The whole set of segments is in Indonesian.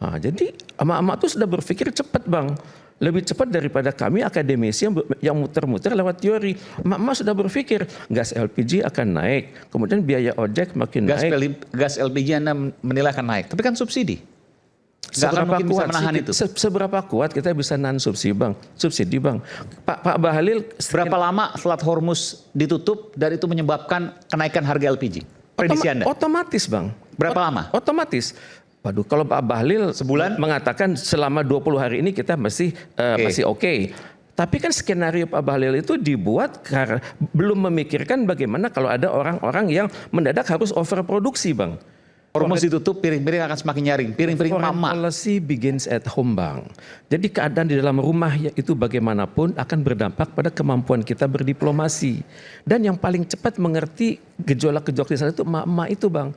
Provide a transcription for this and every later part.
Nah, jadi emak-emak tuh sudah berpikir cepat bang. Lebih cepat daripada kami akademisi yang muter-muter lewat teori. Emak-emak sudah berpikir gas LPG akan naik, kemudian biaya ojek makin naik. Gas LPG Anda menilai akan naik, tapi kan subsidi. Nggak akan mungkin bisa menahan itu. Seberapa kuat kita bisa nahan subsidi bang? Pak Bahlil. Berapa lama Selat Hormuz ditutup dan itu menyebabkan kenaikan harga LPG? Prediksi Anda? Otomatis bang. Berapa lama? Otomatis. Waduh, kalau Pak Bahlil sebulan mengatakan selama 20 hari ini kita masih oke. Tapi kan skenario Pak Bahlil itu dibuat karena belum memikirkan bagaimana kalau ada orang-orang yang mendadak harus overproduksi bang. Hormuz ditutup, piring-piring akan semakin nyaring. Piring-piring mama. Policy begins at home bang. Jadi keadaan di dalam rumah itu bagaimanapun akan berdampak pada kemampuan kita berdiplomasi. Dan yang paling cepat mengerti gejolak-gejolak di sana itu emak-emak itu bang.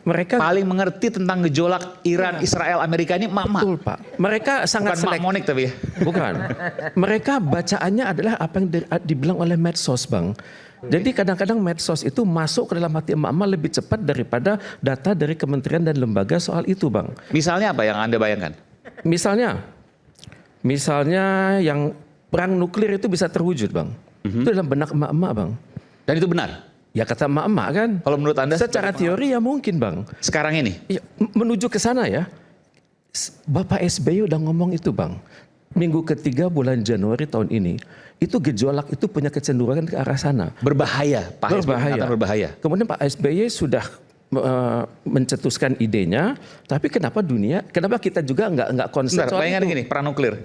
Mereka paling mengerti tentang gejolak Iran, Israel, Amerika ini emak-emak. Betul pak. Mereka sangat selektif. Bukan Monik tapi ya. Bukan. Mereka bacaannya adalah apa yang dibilang oleh medsos bang. Jadi kadang-kadang medsos itu masuk ke dalam hati emak-emak lebih cepat daripada data dari kementerian dan lembaga soal itu bang. Misalnya apa yang Anda bayangkan? Misalnya yang perang nuklir itu bisa terwujud bang. Itu dalam benak emak-emak bang. Dan itu benar? Ya kata emak-emak kan. Kalau menurut Anda? Secara teori ya mungkin bang. Sekarang ini? Ya, menuju ke sana ya. Bapak SBY udah ngomong itu bang. Minggu ketiga bulan Januari tahun ini, itu gejolak itu punya kecenderungan ke arah sana. Berbahaya, Pak SBY kata berbahaya. Kemudian Pak SBY sudah mencetuskan idenya, tapi kenapa kita juga nggak konsen soal bayangkan itu? Gini, perang nuklir.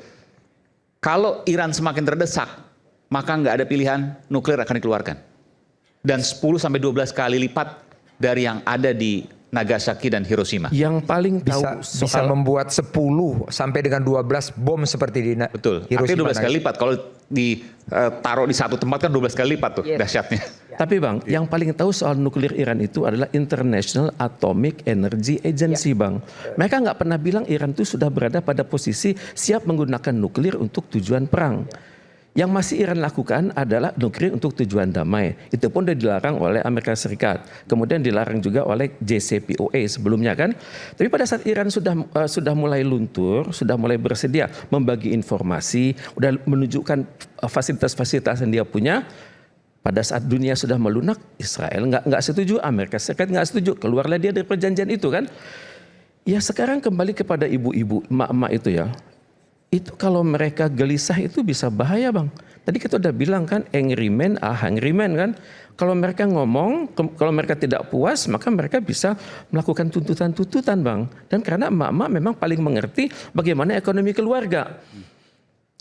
Kalau Iran semakin terdesak, maka nggak ada pilihan, nuklir akan dikeluarkan. Dan 10-12 kali lipat dari yang ada di Nagasaki dan Hiroshima. Yang paling tahu bisa membuat 10 sampai dengan 12 bom seperti di Betul. Hiroshima. Artinya 12 kali lipat. Kalau ditaruh di satu tempat kan 12 kali lipat tuh dahsyatnya. Tapi bang, yang paling tahu soal nuklir Iran itu adalah International Atomic Energy Agency bang. Mereka nggak pernah bilang Iran itu sudah berada pada posisi siap menggunakan nuklir untuk tujuan perang. Yang masih Iran lakukan adalah nuklir untuk tujuan damai. Itu pun sudah dilarang oleh Amerika Serikat. Kemudian dilarang juga oleh JCPOA sebelumnya kan. Tapi pada saat Iran sudah mulai luntur, sudah mulai bersedia membagi informasi, sudah menunjukkan fasilitas-fasilitas yang dia punya. Pada saat dunia sudah melunak, Israel nggak setuju, Amerika Serikat nggak setuju. Keluarlah dia dari perjanjian itu kan. Ya sekarang kembali kepada ibu-ibu, emak-emak itu ya. Itu kalau mereka gelisah itu bisa bahaya bang. Tadi kita udah bilang kan angry man, hungry man kan. Kalau mereka ngomong, kalau mereka tidak puas maka mereka bisa melakukan tuntutan-tuntutan bang. Dan karena emak-emak memang paling mengerti bagaimana ekonomi keluarga.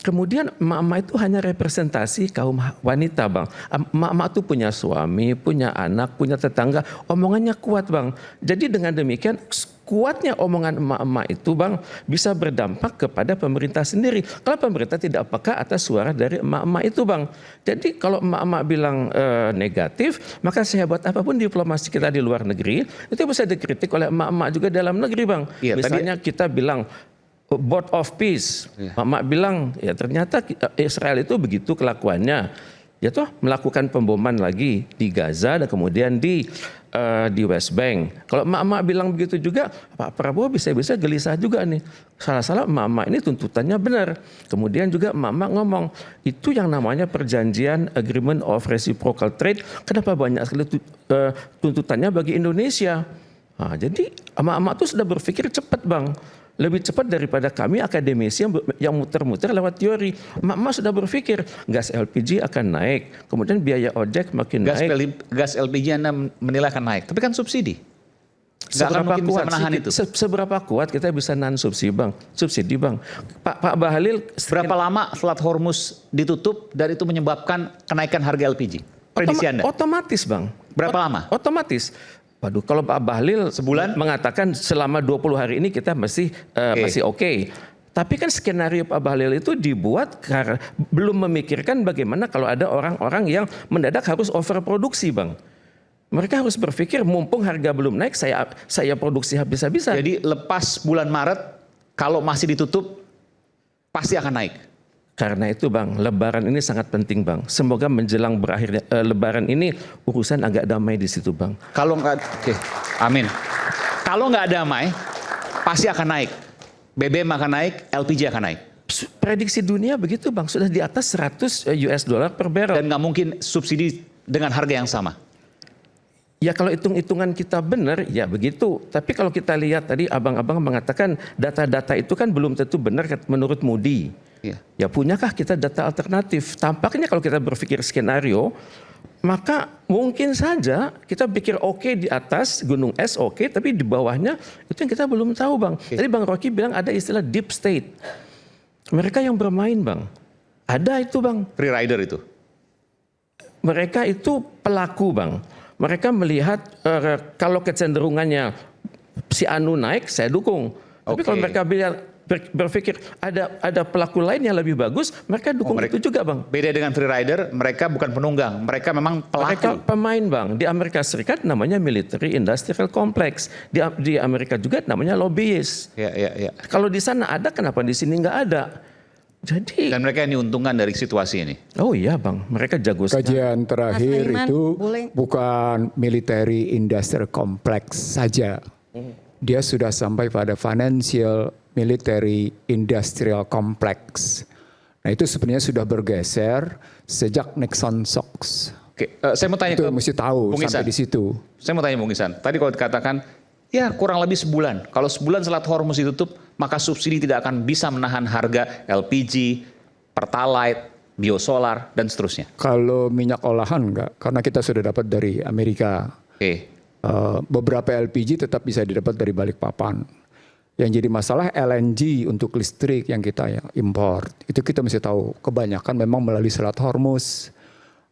Kemudian emak-emak itu hanya representasi kaum wanita bang. Emak-emak itu punya suami, punya anak, punya tetangga. Omongannya kuat bang. Jadi dengan demikian kuatnya omongan emak-emak itu bang bisa berdampak kepada pemerintah sendiri. Kalau pemerintah tidak peka atas suara dari emak-emak itu bang. Jadi kalau emak-emak bilang negatif, maka sehebat apapun diplomasi kita di luar negeri, itu bisa dikritik oleh emak-emak juga dalam negeri bang. Ya, misalnya kita bilang Board of Peace, Mama bilang ya ternyata Israel itu begitu kelakuannya, ya toh melakukan pemboman lagi di Gaza dan kemudian di West Bank. Kalau emak-emak bilang begitu juga, Pak Prabowo bisa-bisa gelisah juga nih. Salah-salah emak-emak ini tuntutannya benar. Kemudian juga emak-emak ngomong itu yang namanya perjanjian Agreement of Reciprocal Trade. Kenapa banyak sekali tuntutannya bagi Indonesia? Nah, jadi emak-emak itu sudah berpikir cepat bang. Lebih cepat daripada kami akademisi yang muter-muter lewat teori. Emak-emak sudah berpikir gas LPG akan naik, kemudian biaya ojek makin naik. Gas LPG Anda menilai akan naik, tapi kan subsidi. Nggak akan mungkin bisa menahan itu. Seberapa kuat kita bisa nahan subsidi bang? Pak Bahlil. Berapa lama Selat Hormuz ditutup dan itu menyebabkan kenaikan harga LPG? Prediksi Anda? Otomatis bang. Berapa lama? Otomatis. Waduh, kalau Pak Bahlil sebulan mengatakan selama 20 hari ini kita masih oke. Tapi kan skenario Pak Bahlil itu dibuat karena belum memikirkan bagaimana kalau ada orang-orang yang mendadak harus overproduksi bang. Mereka harus berpikir mumpung harga belum naik saya produksi habis-habisan. Jadi lepas bulan Maret kalau masih ditutup pasti akan naik. Karena itu bang, Lebaran ini sangat penting bang. Semoga menjelang berakhirnya Lebaran ini urusan agak damai di situ bang. Kalau nggak, amin. Kalau nggak damai, pasti akan naik. BBM akan naik, LPG akan naik. Prediksi dunia begitu bang, sudah di atas 100 US dollar per barrel. Dan nggak mungkin subsidi dengan harga yang sama. Ya kalau hitung-hitungan kita benar, ya begitu. Tapi kalau kita lihat tadi abang-abang mengatakan data-data itu kan belum tentu benar menurut Moody. Iya. Ya punyakah kita data alternatif? Tampaknya kalau kita berpikir skenario, maka mungkin saja kita pikir oke di atas gunung es oke, tapi di bawahnya itu yang kita belum tahu bang. Tadi Bang Rocky bilang ada istilah deep state. Mereka yang bermain bang, ada itu bang. Free rider itu. Mereka itu pelaku bang. Mereka melihat kalau kecenderungannya si Anu naik, saya dukung. Tapi kalau mereka berpikir ada pelaku lain yang lebih bagus, mereka dukung itu juga bang. Beda dengan free rider, mereka bukan penunggang, mereka memang pelaku. Mereka pemain bang. Di Amerika Serikat namanya military industrial complex. Di Amerika juga namanya lobbyist. Ya. Kalau di sana ada, kenapa di sini nggak ada? Jadi. Dan mereka yang diuntungkan dari situasi ini. Oh iya bang, mereka jago sekali. Kajian terakhir Mas Aiman, itu boleh? bukan military industrial complex saja. Dia sudah sampai pada financial military industrial complex. Nah itu sebenarnya sudah bergeser sejak Nixon SOX. Oke, saya mau tanya Itu ke mesti tahu Bung Isan. sampai di situ. Saya mau tanya Bung Isan. Tadi kalau dikatakan ya kurang lebih sebulan. Kalau sebulan Selat Hormuz ditutup, maka subsidi tidak akan bisa menahan harga LPG, Pertalite, biosolar dan seterusnya. Kalau minyak olahan enggak, karena kita sudah dapat dari Amerika. Oke. Beberapa LPG tetap bisa didapat dari Balikpapan. Yang jadi masalah LNG untuk listrik yang kita import. Itu kita mesti tahu kebanyakan memang melalui Selat Hormuz.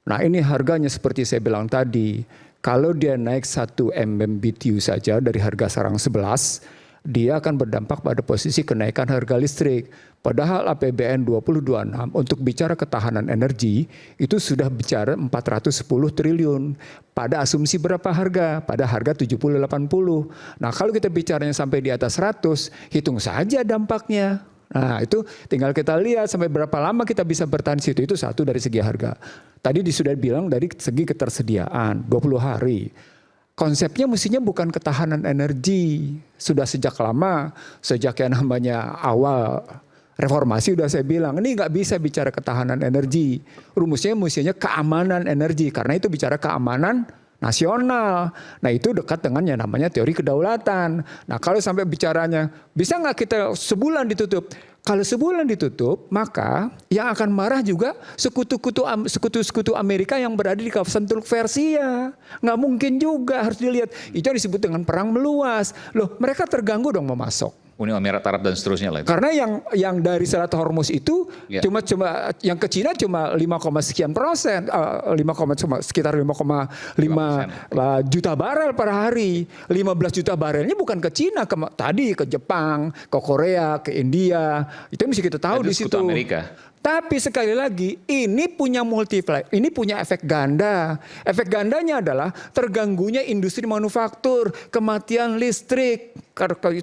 Nah ini harganya seperti saya bilang tadi. Kalau dia naik 1 MMBTU saja dari harga sekarang 11, dia akan berdampak pada posisi kenaikan harga listrik. Padahal APBN 2026 untuk bicara ketahanan energi itu sudah bicara 410 triliun. Pada asumsi berapa harga? Pada harga 70-80. Nah kalau kita bicaranya sampai di atas 100, hitung saja dampaknya. Nah itu tinggal kita lihat sampai berapa lama kita bisa bertahan di situ. Itu satu dari segi harga. Tadi sudah bilang dari segi ketersediaan 20 hari. Konsepnya mestinya bukan ketahanan energi. Sudah sejak lama, sejak yang namanya awal reformasi udah saya bilang, ini nggak bisa bicara ketahanan energi. Rumusnya mestinya keamanan energi, karena itu bicara keamanan nasional. Nah itu dekat dengan yang namanya teori kedaulatan. Nah kalau sampai bicaranya, bisa nggak kita sebulan ditutup? Kalau sebulan ditutup, maka yang akan marah juga sekutu-sekutu Amerika yang berada di kawasan Teluk Persia. Nggak mungkin juga, harus dilihat. Itu yang disebut dengan perang meluas. Loh, mereka terganggu dong mau masuk. Uni Emirat Arab dan seterusnya lah. Karena yang dari Selat Hormuz itu cuma yang ke Cina cuma 5,sekian persen, sekitar 5,5 juta barel per hari. 15 juta barelnya bukan ke Cina, tadi ke Jepang, ke Korea, ke India. Itu mesti kita tahu di situ. Amerika. Tapi sekali lagi ini punya multiplier, ini punya efek ganda. Efek gandanya adalah terganggunya industri manufaktur, kematian listrik,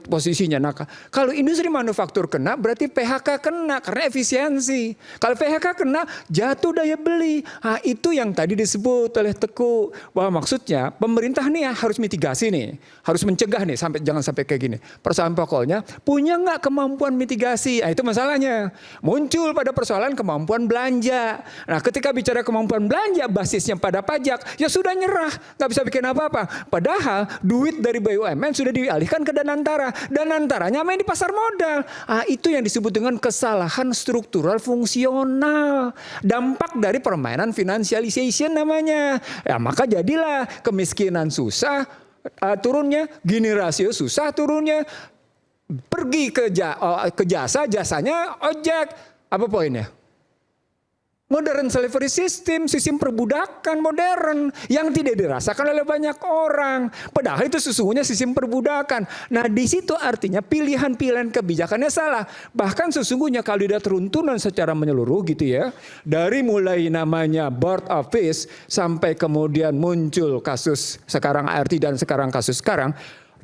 posisinya. Nah, kalau industri manufaktur kena berarti PHK kena karena efisiensi. Kalau PHK kena jatuh daya beli. Nah, itu yang tadi disebut oleh Teguh bahwa maksudnya pemerintah nih harus mitigasi nih, harus mencegah nih jangan sampai kayak gini. Persoalan pokoknya punya nggak kemampuan mitigasi? Nah, itu masalahnya. Muncul pada persoalan kemampuan belanja. Nah, ketika bicara kemampuan belanja basisnya pada pajak, ya sudah nyerah, nggak bisa bikin apa-apa. Padahal duit dari BUMN sudah dialihkan ke Danantara. Danantaranya main di pasar modal. Ah, itu yang disebut dengan kesalahan struktural fungsional. Dampak dari permainan financialization namanya. Ya, maka jadilah kemiskinan susah turunnya, gini rasio susah turunnya. Pergi ke jasa, jasanya ojek. Apa poinnya? Modern slavery system, sistem perbudakan modern yang tidak dirasakan oleh banyak orang. Padahal itu sesungguhnya sistem perbudakan. Nah di situ artinya pilihan-pilihan kebijakannya salah. Bahkan sesungguhnya kalau tidak teruntunan secara menyeluruh gitu ya. Dari mulai namanya board office sampai kemudian muncul kasus sekarang ART dan sekarang kasus sekarang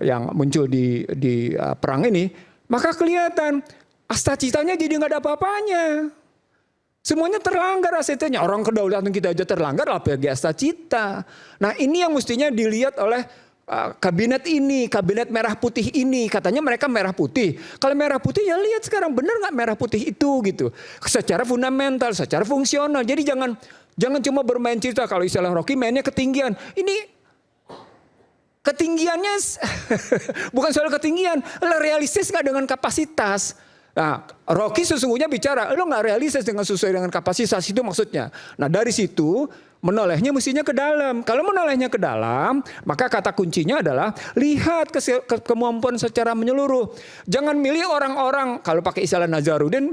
yang muncul di perang ini. Maka kelihatan asta citanya jadi nggak ada apa-apanya. Semuanya terlanggar asetnya. Orang kedaulatan kita aja terlanggar, apalagi asta cita. Nah ini yang mestinya dilihat oleh kabinet ini, kabinet merah putih ini, katanya mereka merah putih. Kalau merah putih ya lihat sekarang benar nggak merah putih itu gitu. Secara fundamental, secara fungsional. Jadi jangan cuma bermain cerita, kalau istilah Rocky mainnya ketinggian. Ini ketinggiannya bukan soal ketinggian, realistis nggak dengan kapasitas. Nah, Rocky sesungguhnya bicara, lo nggak realistis dengan sesuai dengan kapasitas, itu maksudnya. Nah, dari situ menolehnya mestinya ke dalam. Kalau menolehnya ke dalam, maka kata kuncinya adalah lihat kemampuan secara menyeluruh. Jangan milih orang-orang, kalau pakai istilah Nazarudin,